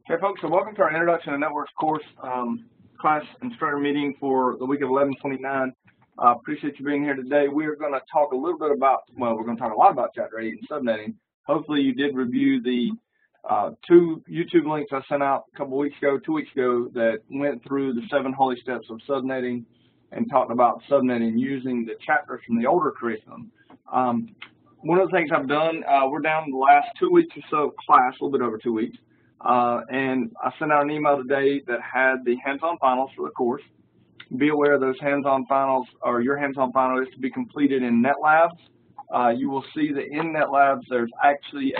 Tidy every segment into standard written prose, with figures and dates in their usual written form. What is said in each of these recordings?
Okay, folks, so welcome to our Introduction to Networks course class instructor meeting for the week of 11/29. Appreciate you being here today. We are going to talk a little bit about, well, we're going to talk a lot about Chapter 8 and subnetting. Hopefully you did review the two YouTube links I sent out a couple weeks ago, 2 weeks ago, that went through the 7 holy steps of subnetting and talked about subnetting using the chapters from the older curriculum. One of the things I've done, we're down to the last 2 weeks or so of class, a little bit over 2 weeks. And I sent out an email today that had the hands-on finals for the course. Be aware those hands-on finals, or your hands-on final, is to be completed in NetLabs. You will see that in NetLabs there's actually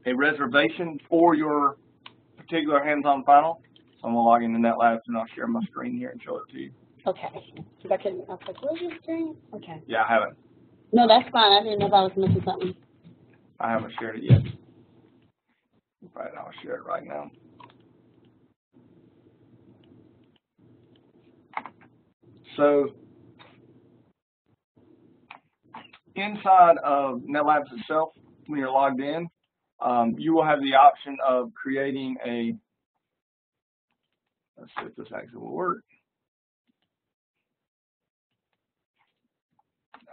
a reservation for your particular hands-on final. So I'm going to log into NetLabs and I'll share my screen here and show it to you. Okay. I was like, where's your screen? Okay. Yeah, I haven't. No, that's fine. I didn't know if I was missing something. I haven't shared it yet. Right, I'll share it right now. So inside of NetLabs itself, when you're logged in, you will have the option of creating a, let's see if this actually will work.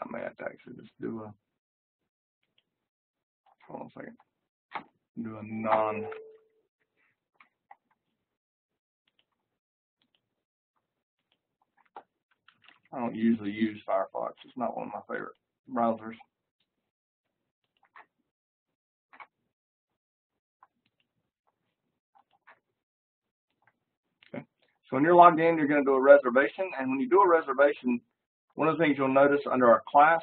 I may have to actually just do a, hold on a second, do a non, I don't usually use Firefox. It's not one of my favorite browsers. Okay. So when you're logged in, you're going to do a reservation. And when you do a reservation, one of the things you'll notice under our class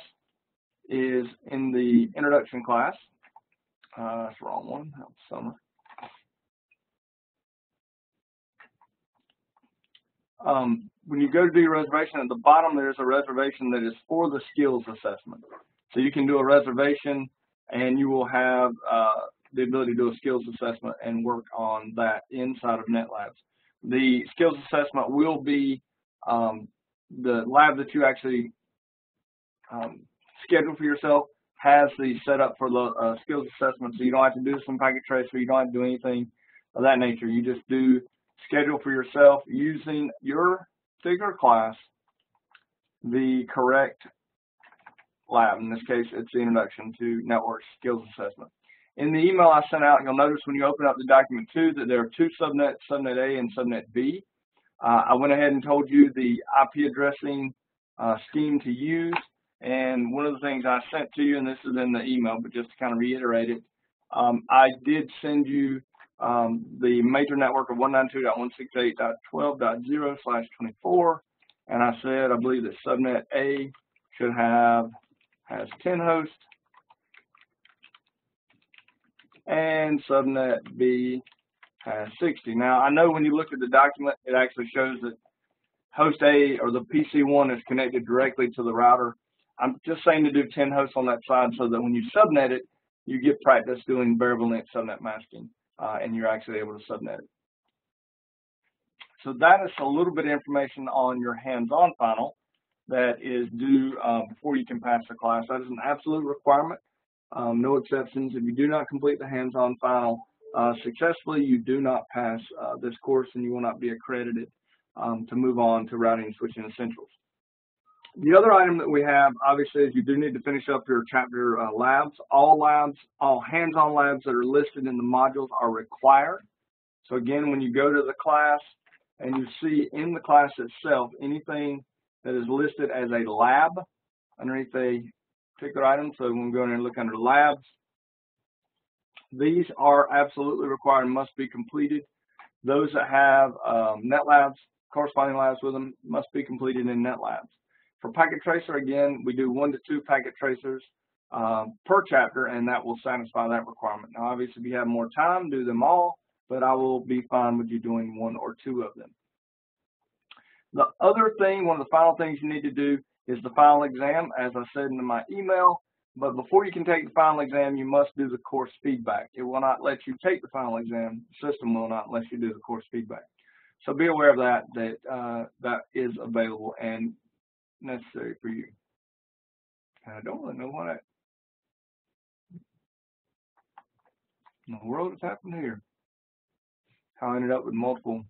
is in the introduction class. That's the wrong one. That was summer. When you go to do your reservation, at the bottom there's a reservation that is for the skills assessment. So you can do a reservation and you will have the ability to do a skills assessment and work on that inside of NetLabs. The skills assessment will be the lab that you actually schedule for yourself has the setup for the skills assessment, so you don't have to do some packet tracer, you don't have to do anything of that nature. You just do schedule for yourself using your particular class the correct lab. In this case, it's the Introduction to Network Skills Assessment. In the email I sent out, you'll notice when you open up the document 2 that there are 2 subnets, Subnet A and Subnet B. I went ahead and told you the IP addressing scheme to use. And one of the things I sent to you, and this is in the email, but just to kind of reiterate it, I did send you the major network of 192.168.12.0/24, and I said I believe that Subnet A has 10 hosts, and Subnet B has 60. Now I know when you look at the document, it actually shows that host A, or the PC1, is connected directly to the router. I'm just saying to do 10 hosts on that side so that when you subnet it, you get practice doing variable length subnet masking, and you're actually able to subnet it. So that is a little bit of information on your hands-on final that is due before you can pass the class. That is an absolute requirement, no exceptions. If you do not complete the hands-on final successfully, you do not pass this course and you will not be accredited to move on to routing and switching essentials. The other item that we have, obviously, is you do need to finish up your chapter labs. All hands-on labs that are listed in the modules are required. So again, when you go to the class and you see in the class itself anything that is listed as a lab underneath a particular item, so when we go in and look under labs, these are absolutely required and must be completed. Those that have NetLabs, corresponding labs with them, must be completed in NetLabs. For packet tracer, again, we do 1 to 2 packet tracers per chapter, and that will satisfy that requirement. Now, obviously, if you have more time, do them all, but I will be fine with you doing 1 or 2 of them. The other thing, one of the final things you need to do is the final exam, as I said in my email. But before you can take the final exam, you must do the course feedback. It will not let you take the final exam. The system will not let you do the course feedback. So be aware of that that is available and necessary for you. I don't really know what In the world has happened here? How I ended up with multiple.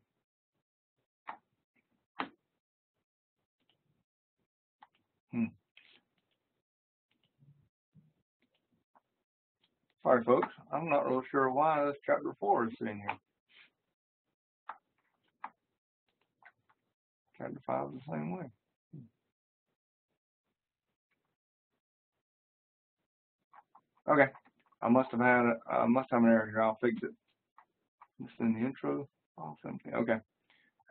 Sorry, folks. I'm not really sure why this chapter 4 is sitting here. Chapter 5 is the same way. Okay. I must have an error here. I'll fix it. It's in the intro. Oh, something. Okay.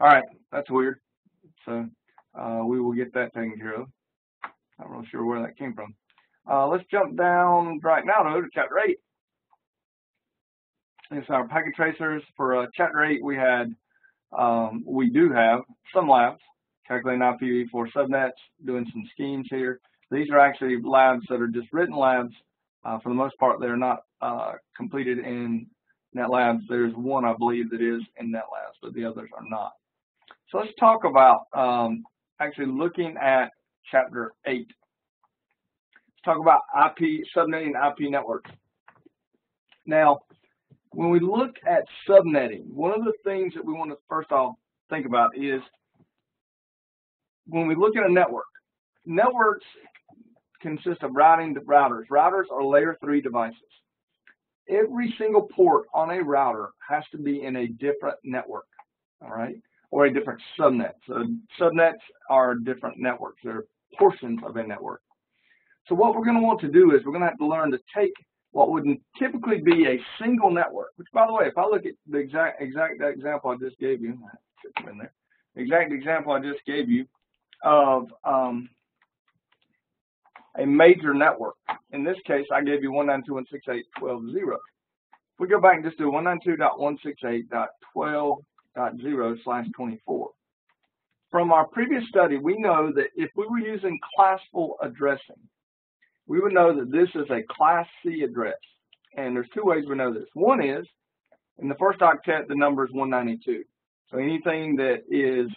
All right. That's weird. So we will get that taken care of. Not really sure where that came from. Let's jump down right now though to chapter 8. It's our packet tracers. For chapter 8, we do have some labs calculating IPv4 subnets, doing some schemes here. These are actually labs that are just written labs. For the most part, they're not completed in NetLabs. There's one, I believe, that is in NetLabs, but the others are not. So let's talk about actually looking at chapter 8. Let's talk about subnetting IP networks. Now, when we look at subnetting, one of the things that we want to first off think about is when we look at a network, networks consist of routers. Routers are layer 3 devices. Every single port on a router has to be in a different network, all right, or a different subnet. So subnets are different networks. They're portions of a network. So what we're going to want to do is we're going to have to learn to take what would typically be a single network, which, by the way, if I look at the exact example I just gave you, the exact example I just gave you of a major network. In this case, I gave you 192.168.12.0. If we go back and just do 192.168.12.0/24. From our previous study, we know that if we were using classful addressing, we would know that this is a Class C address. And there's two ways we know this. One is, in the first octet, the number is 192. So anything that is,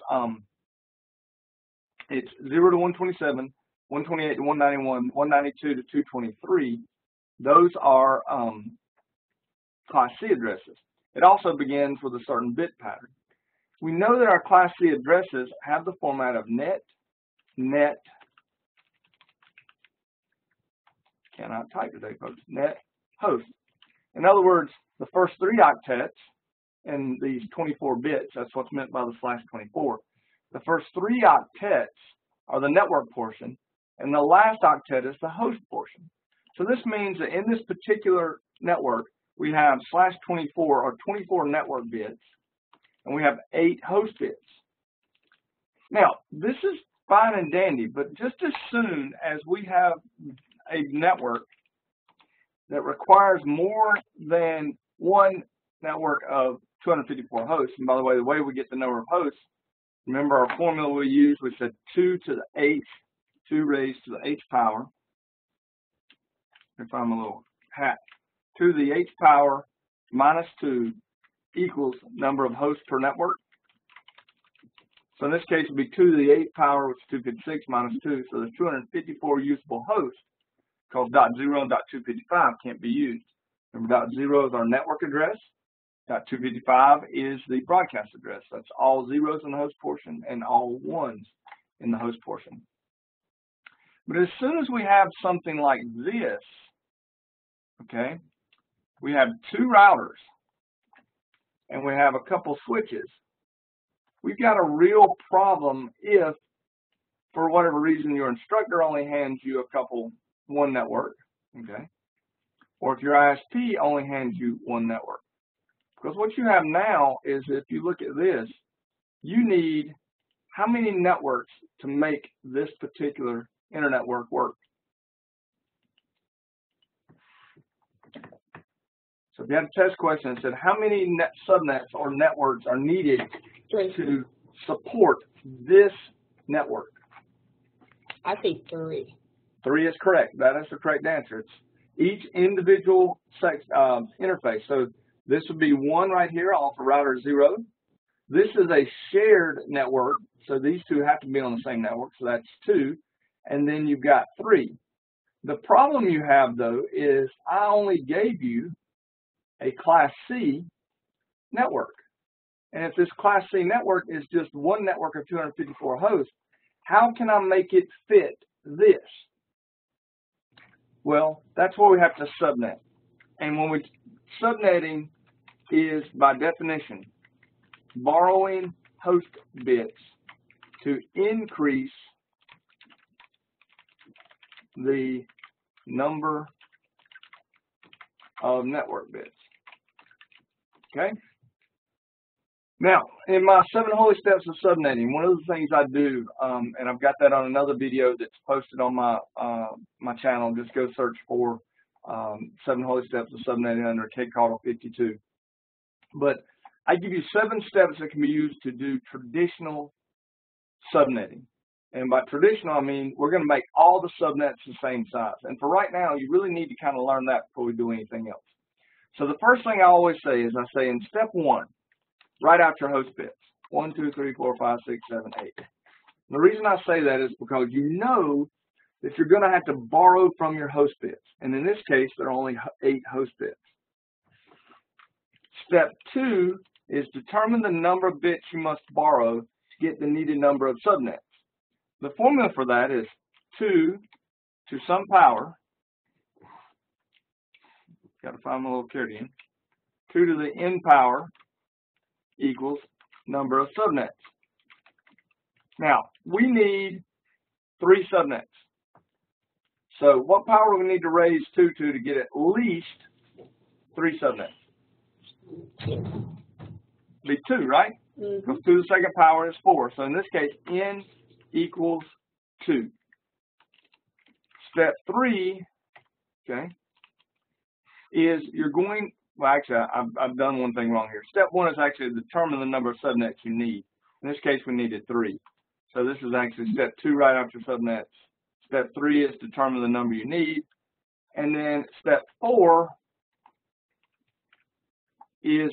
it's 0 to 127, 128 to 191, 192 to 223, those are Class C addresses. It also begins with a certain bit pattern. We know that our Class C addresses have the format of net, cannot type today, folks, net, host. In other words, the first 3 octets in these 24 bits, that's what's meant by the /24. The first 3 octets are the network portion, and the last octet is the host portion. So this means that in this particular network, we have /24 or 24 network bits, and we have 8 host bits. Now, this is fine and dandy, but just as soon as we have a network that requires more than one network of 254 hosts, and by the way we get the number of hosts, remember our formula we used, we said 2 to the 8th, 2 raised to the 8th power. If I'm a little hat, 2 to the 8th power minus 2 equals number of hosts per network. So in this case, it would be 2 to the 8th power, which is 256 minus 2. So there's 254 usable hosts, because .0 and .255 can't be used. Remember, .0 is our network address. .255 is the broadcast address. That's all zeros in the host portion and all ones in the host portion. But as soon as we have something like this, okay, we have 2 routers and we have a couple switches. We've got a real problem if, for whatever reason, your instructor only hands you one network, okay, or if your ISP only hands you one network. Because what you have now is, if you look at this, you need how many networks to make this particular internetwork work? So if you had a test question that said, how many subnets or networks are needed to support this network? I say 3. 3 is correct. That is the correct answer. It's each individual interface. So this would be 1 right here off of router 0. This is a shared network, so these 2 have to be on the same network, so that's 2. And then you've got 3. The problem you have, though, is I only gave you a Class C network. And if this Class C network is just one network of 254 hosts, how can I make it fit this? Well, that's where we have to subnet. And when subnetting is, by definition, borrowing host bits to increase the number of network bits. Okay? Now, in my 7 holy steps of subnetting, one of the things I do, and I've got that on another video that's posted on my my channel. Just go search for 7 holy steps of subnetting under K Caudill 52. But I give you 7 steps that can be used to do traditional subnetting. And by traditional, I mean we're going to make all the subnets the same size. And for right now, you really need to kind of learn that before we do anything else. So the first thing I always say is I say in step 1, write out your host bits. 1, 2, 3, 4, 5, 6, 7, 8. The reason I say that is because you know that you're going to have to borrow from your host bits. And in this case, there are only 8 host bits. Step 2 is determine the number of bits you must borrow to get the needed number of subnets. The formula for that is 2 to some power. Got to find my little cardigan. 2 to the n power equals number of subnets. Now, we need 3 subnets. So what power do we need to raise 2 to get at least 3 subnets? Be 2, right? Because 2 to the second power is 4. So in this case, n equals 2. Step 3, okay, is you're going, well, actually, I've done one thing wrong here. Step 1 is actually to determine the number of subnets you need. In this case, we needed 3. So this is actually step 2, write out your subnets. Step 3 is determine the number you need. And then step 4 is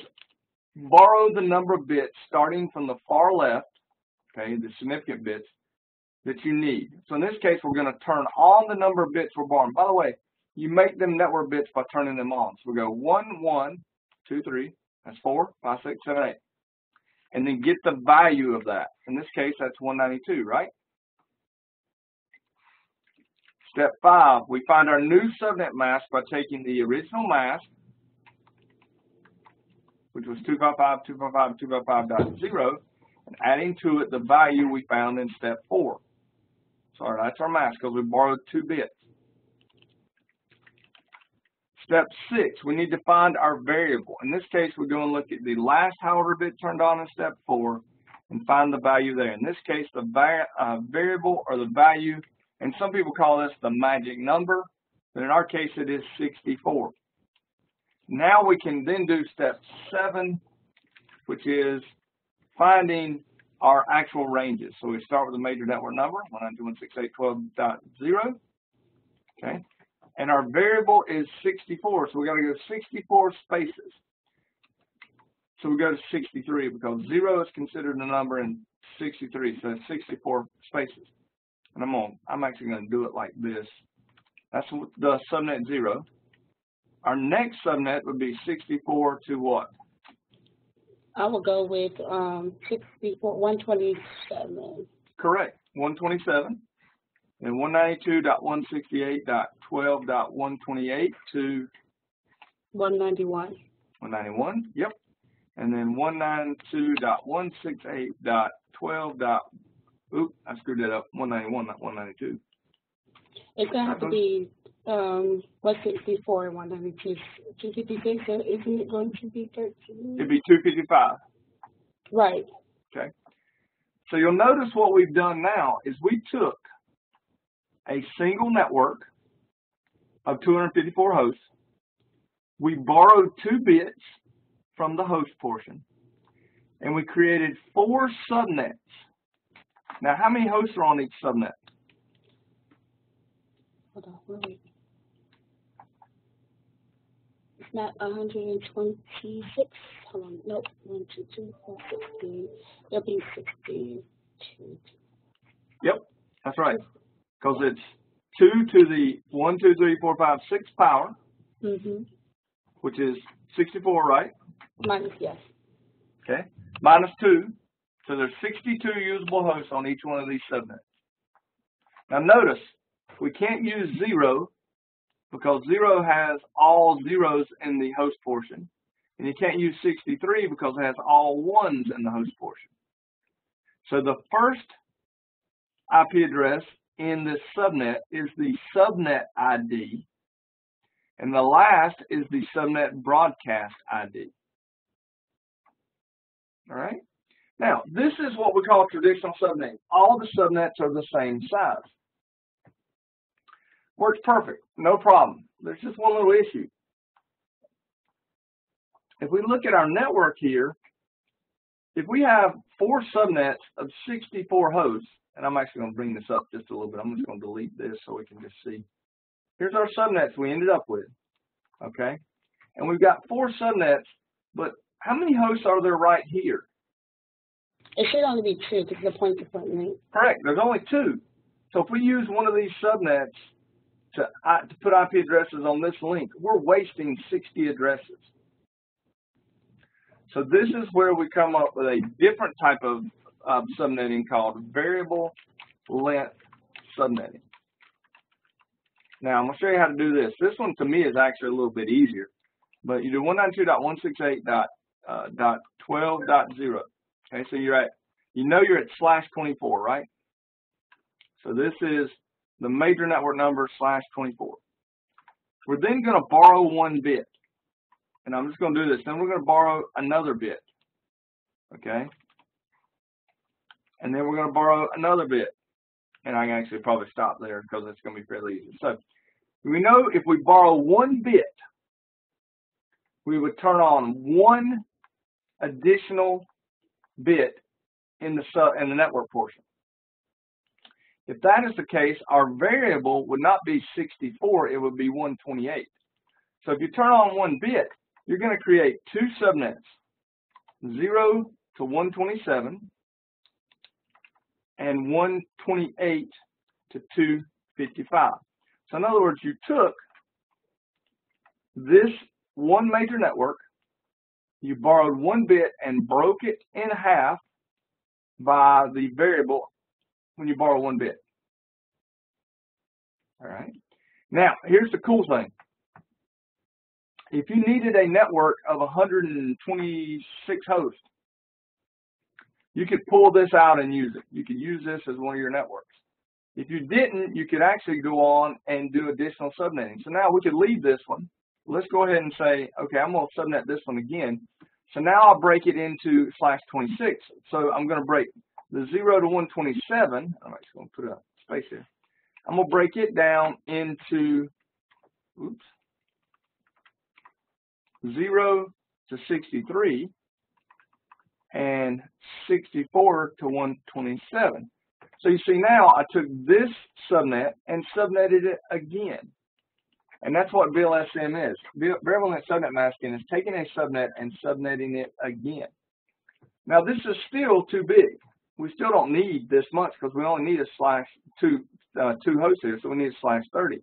borrow the number of bits starting from the far left, okay, the significant bits that you need. So in this case, we're going to turn on the number of bits we're borrowing. By the way, you make them network bits by turning them on. So we go 1, 1, 2, 3, that's 4, 5, 6, 7, 8. And then get the value of that. In this case, that's 192, right? Step 5, we find our new subnet mask by taking the original mask, which was 255.255.255.0, and adding to it the value we found in step 4. Sorry, that's our mask because we borrowed 2 bits. Step 6, we need to find our variable. In this case, we're going to look at the last however bit turned on in step 4 and find the value there. In this case, the variable or the value, and some people call this the magic number, but in our case, it is 64. Now we can then do step 7, which is finding our actual ranges. So we start with a major network number, 192.168.12.0, okay? And our variable is 64, so we got to go 64 spaces. So we go to 63 because 0 is considered a number in 63, so it's 64 spaces. And I'm actually going to do it like this. That's the subnet 0. Our next subnet would be 64 to what? I will go with 127. Correct, 127. And 192.168.12.128 to 191. 191, yep. And then 192.168.12. Oop, I screwed that up. 191, not 192. It's going to have to be 164 and 192. 256, so isn't it going to be 13? It'd be 255. Right. Okay. So you'll notice what we've done now is we took a single network of 254 hosts. We borrowed 2 bits from the host portion, and we created 4 subnets. Now, how many hosts are on each subnet? Hold on, wait. It's not 126. Hold on, nope. 1, 2, 3, 4, 16. It'll be 62. Yep, that's right. Because it's 2 to the 1, 2, 3, 4, 5, 6 power, which is 64, right? Minus, yes. Okay. Minus 2. So there's 62 usable hosts on each one of these subnets. Now notice, we can't use 0 because 0 has all zeros in the host portion. And you can't use 63 because it has all ones in the host portion. So the first IP address in this subnet is the subnet ID, and the last is the subnet broadcast ID. All right? Now, this is what we call traditional subnetting. All the subnets are the same size. Works perfect, no problem. There's just one little issue. If we look at our network here, if we have 4 subnets of 64 hosts, and I'm actually going to bring this up just a little bit. I'm just going to delete this so we can just see. Here's our subnets we ended up with, okay? And we've got 4 subnets, but how many hosts are there right here? It should only be 2 because the point-to-point link. Correct. There's only 2. So if we use one of these subnets to put IP addresses on this link, we're wasting 60 addresses. So this is where we come up with a different type of subnetting called variable length subnetting. Now I'm going to show you how to do this. This one to me is actually a little bit easier. But you do 192.168.12.0. Okay, so you're at, you're at /24, right? So this is the major network number /24. We're then going to borrow 1 bit. And I'm just going to do this. Then we're going to borrow another bit. Okay? And then we're going to borrow another bit. And I can actually probably stop there because it's going to be fairly easy. So we know if we borrow 1 bit, we would turn on 1 additional bit in the network portion. If that is the case, our variable would not be 64, it would be 128. So if you turn on 1 bit, you're going to create 2 subnets, 0 to 127 and 128 to 255. So in other words, you took this one major network, you borrowed 1 bit and broke it in half by the variable when you borrow 1 bit. All right. Now, here's the cool thing. If you needed a network of 126 hosts, you could pull this out and use it. You could use this as one of your networks. If you didn't, you could actually go on and do additional subnetting. So now we could leave this one. Let's go ahead and say, okay, I'm going to subnet this one again. So now I'll break it into /26. So I'm going to break the 0 to 127. I'm actually going to put a space here. I'm going to break it down into, 0 to 63 and 64 to 127. So you see now I took this subnet and subnetted it again. And that's what VLSM is. Variable length subnet masking is taking a subnet and subnetting it again. Now this is still too big. We still don't need this much because we only need a /2 hosts here, so we need a /30.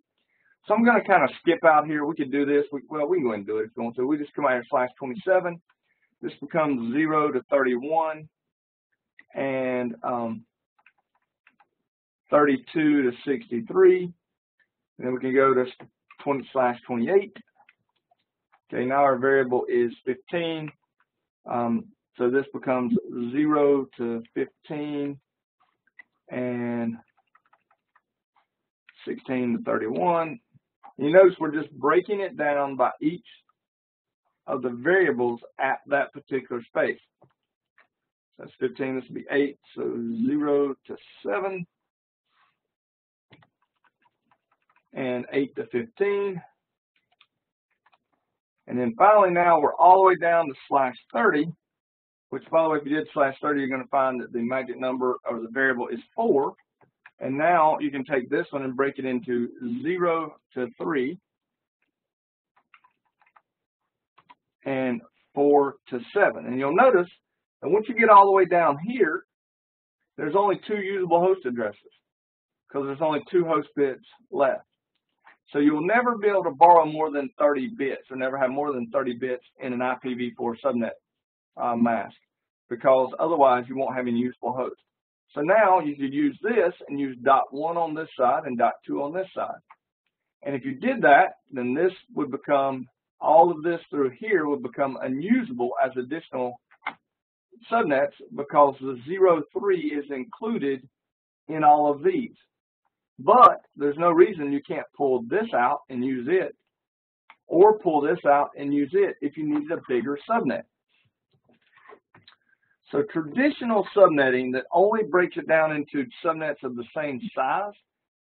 So I'm going to kind of skip out here. We could do this. Well, we can go ahead and do it if you want to. We just come out here /27. This becomes 0 to 31 and 32 to 63. And then we can go to /28. Okay, now our variable is 15. So this becomes 0 to 15 and 16 to 31. You notice we're just breaking it down by each of the variables at that particular space. So that's 15, this would be 8, so 0 to 7, and 8 to 15. And then finally now we're all the way down to /30, which by the way, if you did /30, you're going to find that the magic number or the variable is 4. And now you can take this one and break it into 0 to 3 and 4 to 7. And you'll notice that once you get all the way down here, there's only 2 usable host addresses because there's only 2 host bits left. So you'll never be able to borrow more than 30 bits or never have more than 30 bits in an IPv4 subnet mask, because otherwise you won't have any useful host. So now you could use this and use .1 on this side and .2 on this side. And if you did that, then this would become, all of this through here would become unusable as additional subnets because the 03 is included in all of these. But there's no reason you can't pull this out and use it, or pull this out and use it if you need a bigger subnet. So traditional subnetting that only breaks it down into subnets of the same size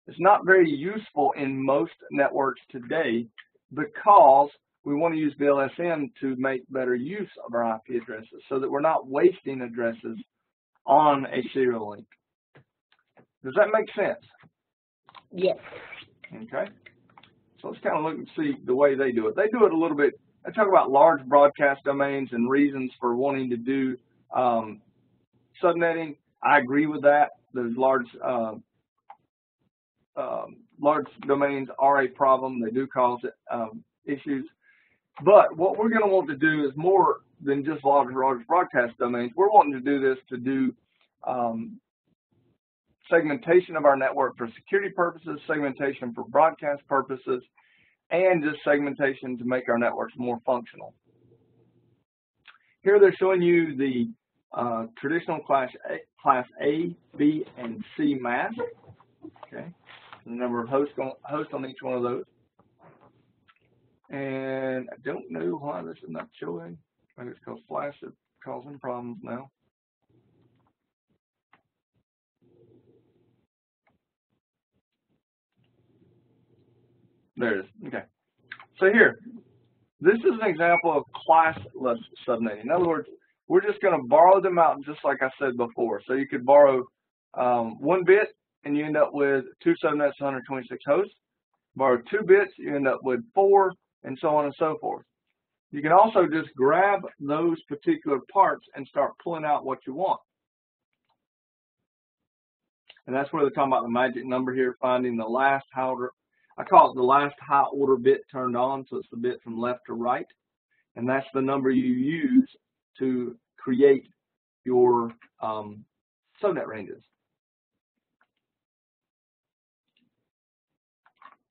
is not very useful in most networks today, because we want to use VLSM to make better use of our IP addresses so that we're not wasting addresses on a serial link. Does that make sense? Yes. Okay. So let's kind of look and see the way they do it. They do it a little bit. They talk about large broadcast domains and reasons for wanting to do subnetting. I agree with that. Those large domains are a problem. They do cause issues. But what we're going to want to do is more than just large broadcast domains. We're wanting to do this to do segmentation of our network for security purposes, segmentation for broadcast purposes, and just segmentation to make our networks more functional. Here they're showing you the traditional class A, B, and C mask. Okay, the number of hosts on each one of those. And I don't know why this is not showing. Maybe it's because Flash is causing problems now. There it is. Okay. So here, this is an example of classless subnetting. In other words, we're just going to borrow them out just like I said before. So you could borrow 1 bit and you end up with 2 subnets, 126 hosts. Borrow 2 bits, you end up with 4, and so on and so forth. You can also just grab those particular parts and start pulling out what you want. And that's where they're talking about the magic number here, finding the last high order. I call it the last high order bit turned on, so it's the bit from left to right. And that's the number you use to create your subnet ranges.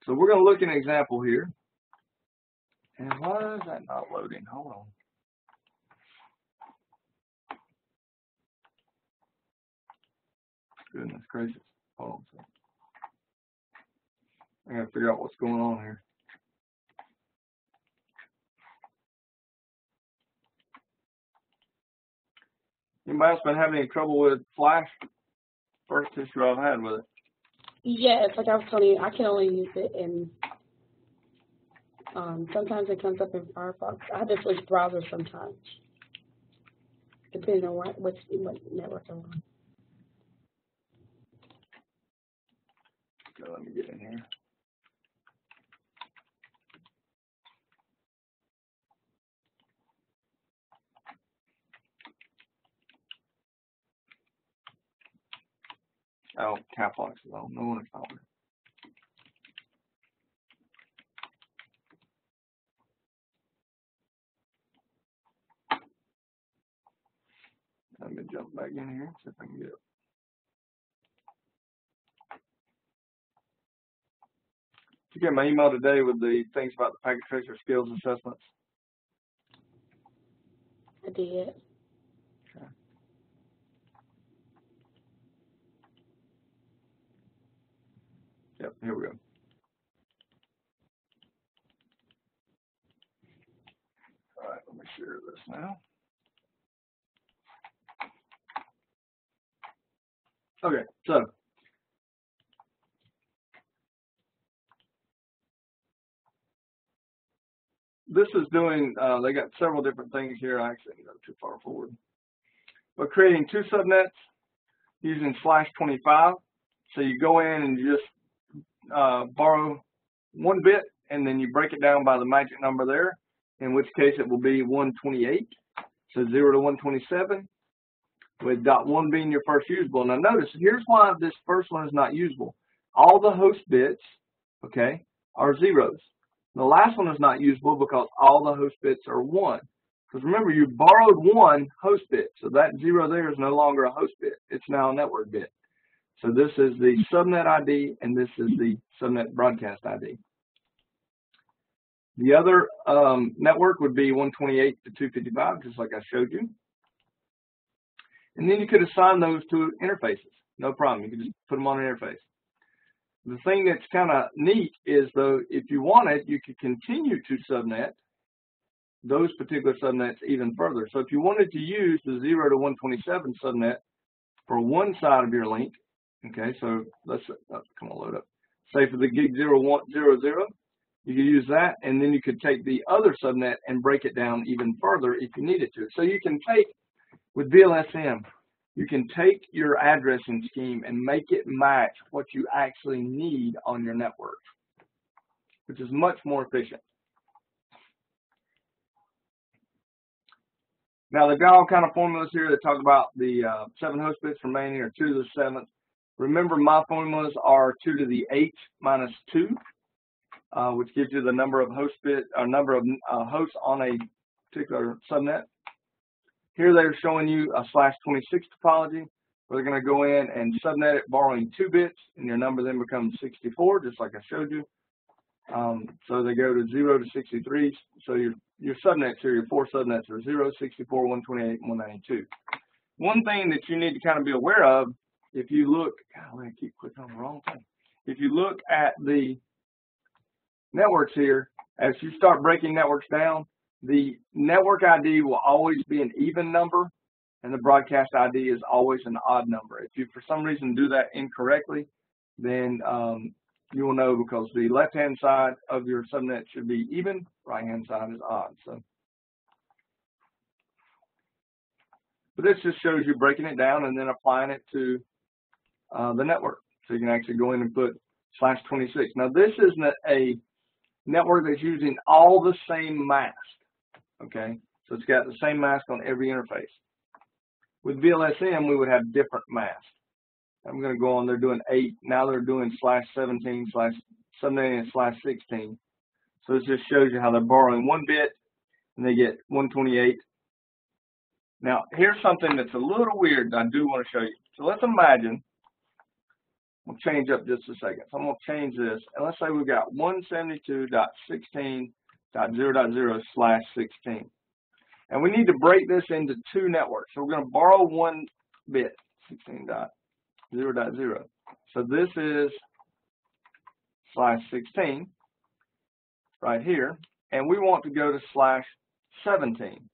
So we're going to look at an example here. And why is that not loading? Hold on. Goodness gracious. Hold on a second. I gotta figure out what's going on here. Anybody else been having any trouble with Flash? First issue I've had with it. Yes, like I was telling you, I can only use it in, sometimes it comes up in Firefox. I have to switch browsers sometimes, depending on what network I'm on. So let me get in here. Oh, cap locks is on. No one has found it. Let me jump back in here, see if I can get it. Did you get my email today with the things about the packet tracer skills assessments? I did. Okay. Yep, here we go. All right, let me share this now. Okay, so this is doing, they got several different things here. I actually didn't go too far forward. But creating 2 subnets using /25. So you go in and you just borrow 1 bit, and then you break it down by the magic number there, in which case it will be 128. So 0 to 127, with .1 being your first usable. Now notice, here's why this first one is not usable. All the host bits, okay, are zeros. The last one is not usable because all the host bits are 1. Because remember, you borrowed one host bit, so that 0 there is no longer a host bit. It's now a network bit. So this is the subnet ID, and this is the subnet broadcast ID. The other network would be 128 to 255, just like I showed you. And then you could assign those to interfaces. No problem. You could just put them on an interface. The thing that's kind of neat is, though, if you wanted, you could continue to subnet those particular subnets even further. So if you wanted to use the 0 to 127 subnet for one side of your link, okay, so let's come on, load up. Say for the gig 0100, you could use that, and then you could take the other subnet and break it down even further if you needed to. So you can take, with VLSM, you can take your addressing scheme and make it match what you actually need on your network, which is much more efficient. Now, they've got all kind of formulas here that talk about the 7 host bits remaining, or 2 to the 7th. Remember, my formulas are 2 to the 8 minus 2, which gives you the number of host bit, or number of hosts on a particular subnet. Here they're showing you a /26 topology, where they're going to go in and subnet it borrowing 2 bits, and your number then becomes 64, just like I showed you. So they go to 0 to 63. So your subnets here, your 4 subnets are 0, 64, 128, and 192. One thing that you need to kind of be aware of, if you look, golly, I keep clicking on the wrong thing. If you look at the networks here, as you start breaking networks down, the network ID will always be an even number, and the broadcast ID is always an odd number. If you, for some reason, do that incorrectly, then you will know, because the left-hand side of your subnet should be even, right-hand side is odd. So, but this just shows you breaking it down and then applying it to the network. So you can actually go in and put /26. Now, this is a network that's using all the same mask. Okay, so it's got the same mask on every interface. With VLSM, we would have different masks. I'm going to go on, they're doing 8. Now they're doing /17, /subnetting, and /16. So this just shows you how they're borrowing 1 bit, and they get 128. Now, here's something that's a little weird that I do want to show you. So let's imagine, we'll change up just a second. So I'm going to change this, and let's say we've got 172.16.0.0/16. And we need to break this into 2 networks. So we're going to borrow 1 bit, 16.0.0. So this is /16 right here, and we want to go to /17.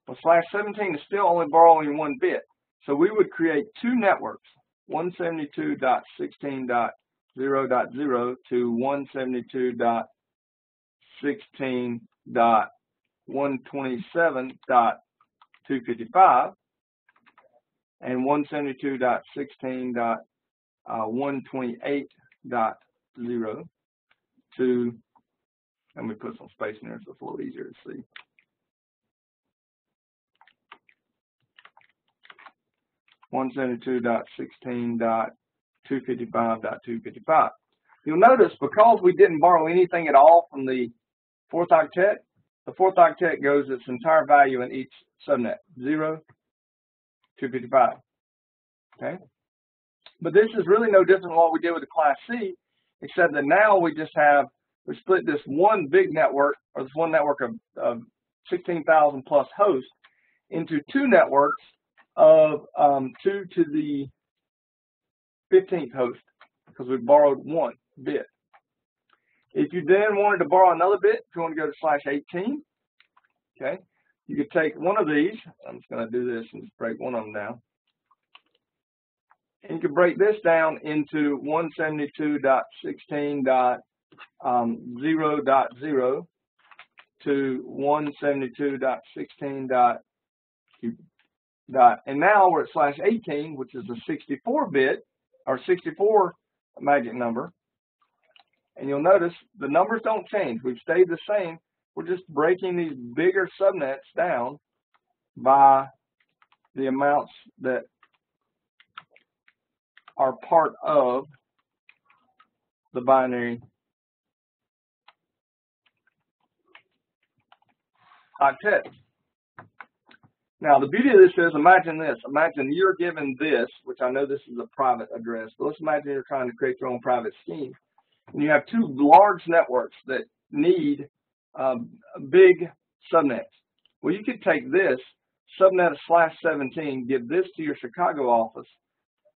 Well, /17 is still only borrowing 1 bit. So we would create 2 networks, 172.16.0.0 to 172.16.127.255 and 172.16.128.0 to, and we put some space in there so it's a little easier to see. (172.16.255.255). You'll notice, because we didn't borrow anything at all from the 4th octet, the 4th octet goes its entire value in each subnet, 0, 255. Okay? But this is really no different than what we did with the Class C, except that now we split this one big network, or this one network of 16,000 plus hosts, into 2 networks of 2 to the 15th host, because we borrowed 1 bit. If you then wanted to borrow another bit, if you want to go to /18, okay, you could take one of these. I'm just going to do this and just break one of them down. And you could break this down into 172.16.0.0 to 172.16. And now we're at /18, which is a 64-bit or 64 magic number. And you'll notice the numbers don't change. We've stayed the same. We're just breaking these bigger subnets down by the amounts that are part of the binary octets. Now, the beauty of this is, imagine this. Imagine you're given this, which I know this is a private address, but let's imagine you're trying to create your own private scheme. And you have two large networks that need big subnets. Well, you could take this, subnet /17, give this to your Chicago office,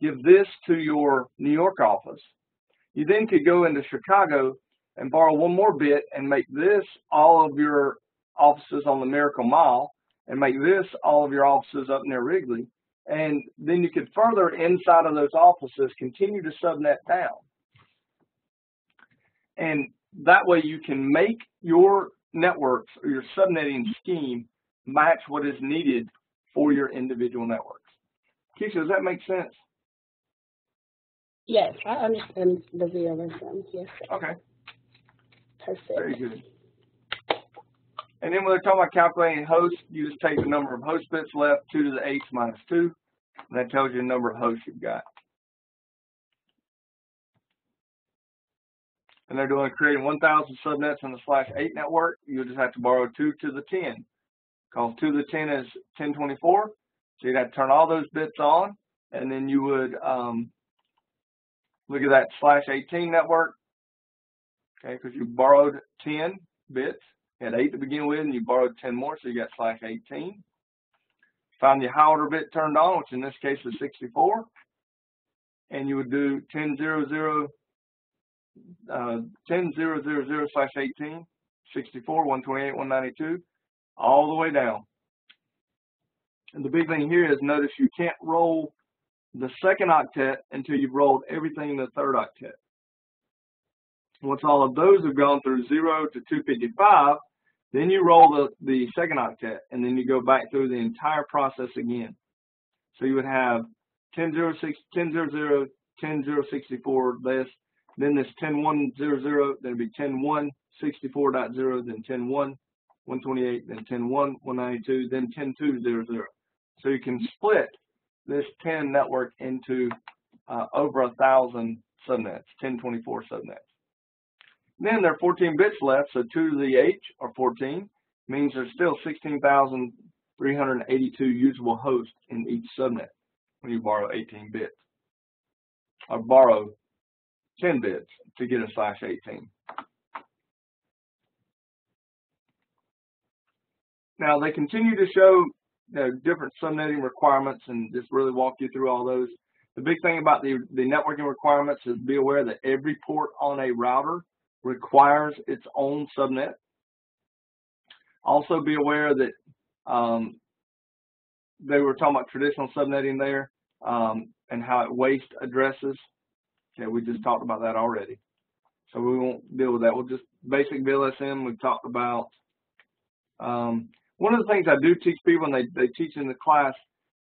give this to your New York office. You then could go into Chicago and borrow one more bit and make this all of your offices on the Miracle Mile, and make this all of your offices up near Wrigley. And then you could further inside of those offices continue to subnet down. And that way you can make your networks or your subnetting scheme match what is needed for your individual networks. Keisha, does that make sense? Yes, I understand the VLSM. Yes, sir. Okay. Perfect. Very good. And then when they're talking about calculating hosts, you just take the number of host bits left, 2 to the 8 minus 2, and that tells you the number of hosts you've got. And they're doing creating 1,000 subnets in the /8 network. You'll just have to borrow 2 to the 10, because 2 to the 10 is 1024. So you'd have to turn all those bits on, and then you would look at that /18 network, okay, because you borrowed 10 bits. You had 8 to begin with, and you borrowed 10 more, so you got /18. Find your high order bit turned on, which in this case is 64, and you would do 10,000, 10,000/18, 64, 128, 192, all the way down. And the big thing here is, notice you can't roll the second octet until you've rolled everything in the third octet. Once all of those have gone through 0 to 255, then you roll the second octet, and then you go back through the entire process again. So you would have 10,000, 10,064 this, then this 10,100, then it'd be 10,164.0, then 10,128, then 10,192, then 10,200. So you can split this 10 network into over 1,000 subnets, 1024 subnets. Then there are 14 bits left, so 2 to the H, or 14, means there's still 16,382 usable hosts in each subnet when you borrow 18 bits, or borrow 10 bits to get a /18. Now, they continue to show different subnetting requirements and just really walk you through all those. The big thing about the networking requirements is be aware that every port on a router requires its own subnet. Also be aware that they were talking about traditional subnetting there and how it wastes addresses. Okay, we just talked about that already. So we won't deal with that. We'll just basic VLSM we've talked about. One of the things I do teach people, and they teach in the class,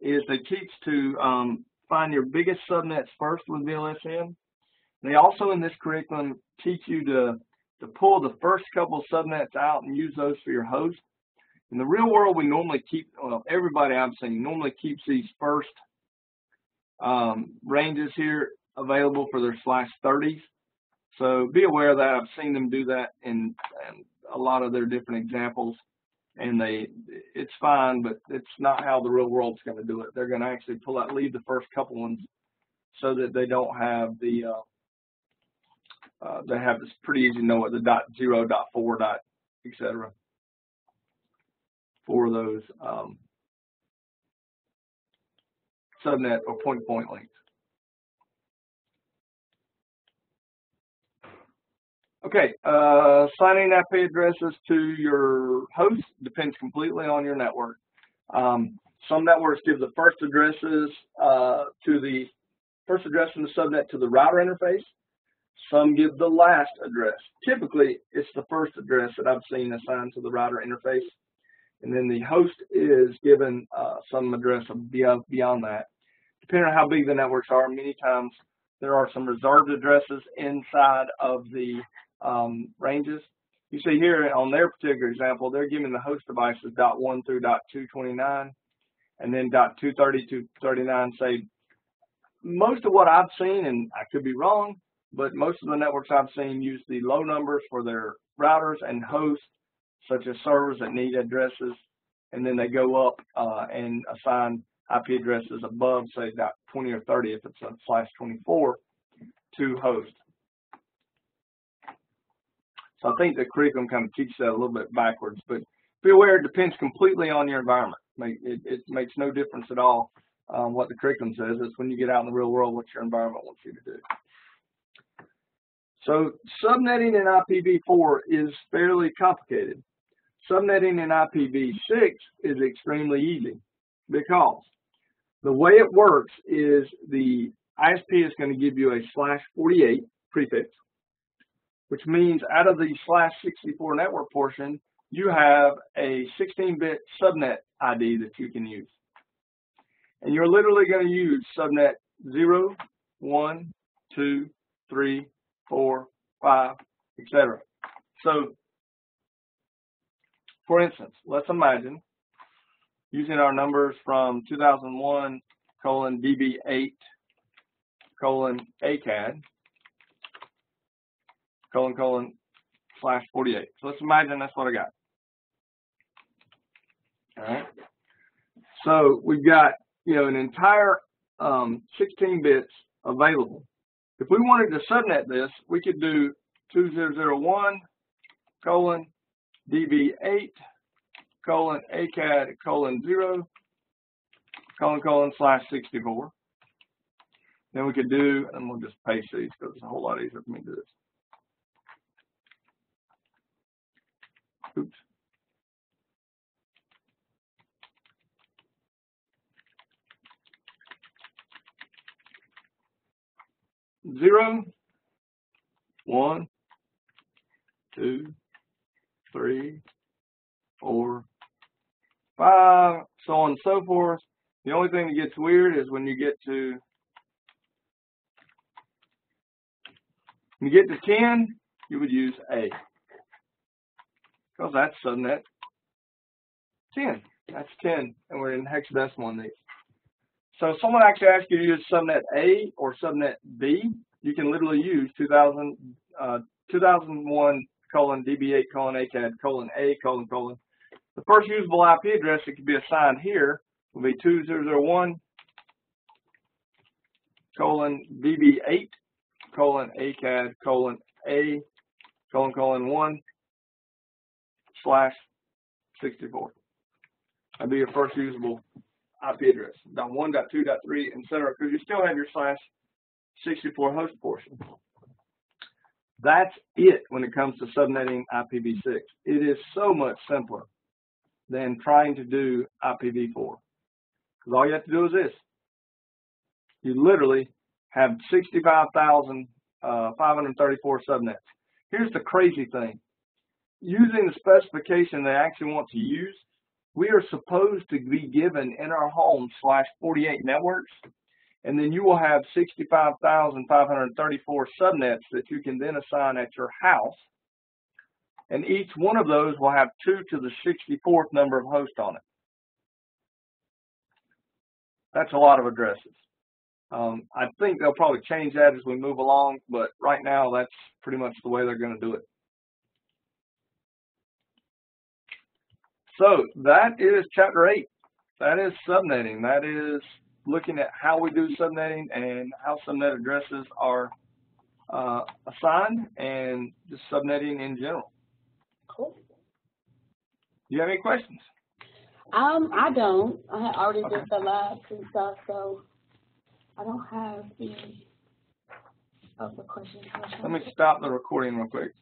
is they teach to find your biggest subnets first with VLSM. They also in this curriculum teach you to pull the first couple of subnets out and use those for your host. In the real world, we normally keep, well, everybody I've seen normally keeps these first ranges here available for their /30s. So be aware of that. I've seen them do that in a lot of their different examples, and it's fine, but it's not how the real world's going to do it. They're going to actually pull out, leave the first couple ones so that they don't have the they have this pretty easy to know what the .0, .4, etc. for those subnet or point-to-point links. Okay, assigning IP addresses to your host depends completely on your network. Some networks give the first addresses to the first address in the subnet to the router interface. Some give the last address. Typically, it's the first address that I've seen assigned to the router interface, and then the host is given some address beyond that. Depending on how big the networks are, many times there are some reserved addresses inside of the ranges. You see here on their particular example, they're giving the host devices .1 through .229, and then .230 to .39. Say most of what I've seen, and I could be wrong, but most of the networks I've seen use the low numbers for their routers and hosts such as servers that need addresses, and then they go up and assign IP addresses above, say, .20 or 30 if it's a /24 to host. So I think the curriculum kind of teaches that a little bit backwards, but be aware it depends completely on your environment. It makes no difference at all what the curriculum says. It's when you get out in the real world what your environment wants you to do. So subnetting in IPv4 is fairly complicated. Subnetting in IPv6 is extremely easy because the way it works is the ISP is going to give you a /48 prefix, which means out of the /64 network portion, you have a 16-bit subnet ID that you can use. And you're literally going to use subnet 0, 1, 2, 3, 4, 5, etc. So, for instance, let's imagine using our numbers from 2001 :DB8 :ACAD /48. So let's imagine that's what I got. All right. So we've got, an entire 16 bits available. If we wanted to subnet this, we could do 2001 :DB8 :ACAD :0 /64. Then we could do, and we'll just paste these because it's a whole lot easier for me to do this. Oops. Zero, 1, 2, 3, 4, 5, so on and so forth. The only thing that gets weird is when you get to 10, you would use A, because that's subnet 10. That's 10, and we're in hexadecimal on these. So if someone actually asks you to use subnet A or subnet B, you can literally use 2001 :DB8 :ACAD :A::. The first usable IP address that could be assigned here will be 2001 :DB8 :ACAD :A::1 /64. That'd be your first usable IP address. .1, .2, .3, etc. Because you still have your /64 host portion. That's it when it comes to subnetting IPv6. It is so much simpler than trying to do IPv4. Because all you have to do is this. You literally have 65,534 subnets. Here's the crazy thing. Using the specification they actually want to use, we are supposed to be given in our home /48 networks, and then you will have 65,534 subnets that you can then assign at your house, and each one of those will have 2 to the 64th number of hosts on it. That's a lot of addresses. I think they'll probably change that as we move along, but right now that's pretty much the way they're going to do it. So that is Chapter 8. That is subnetting. That is looking at how we do subnetting and how subnet addresses are assigned and just subnetting in general. Cool. Do you have any questions? I don't. I already did the labs and stuff, so I don't have any other questions. Let me stop the recording real quick.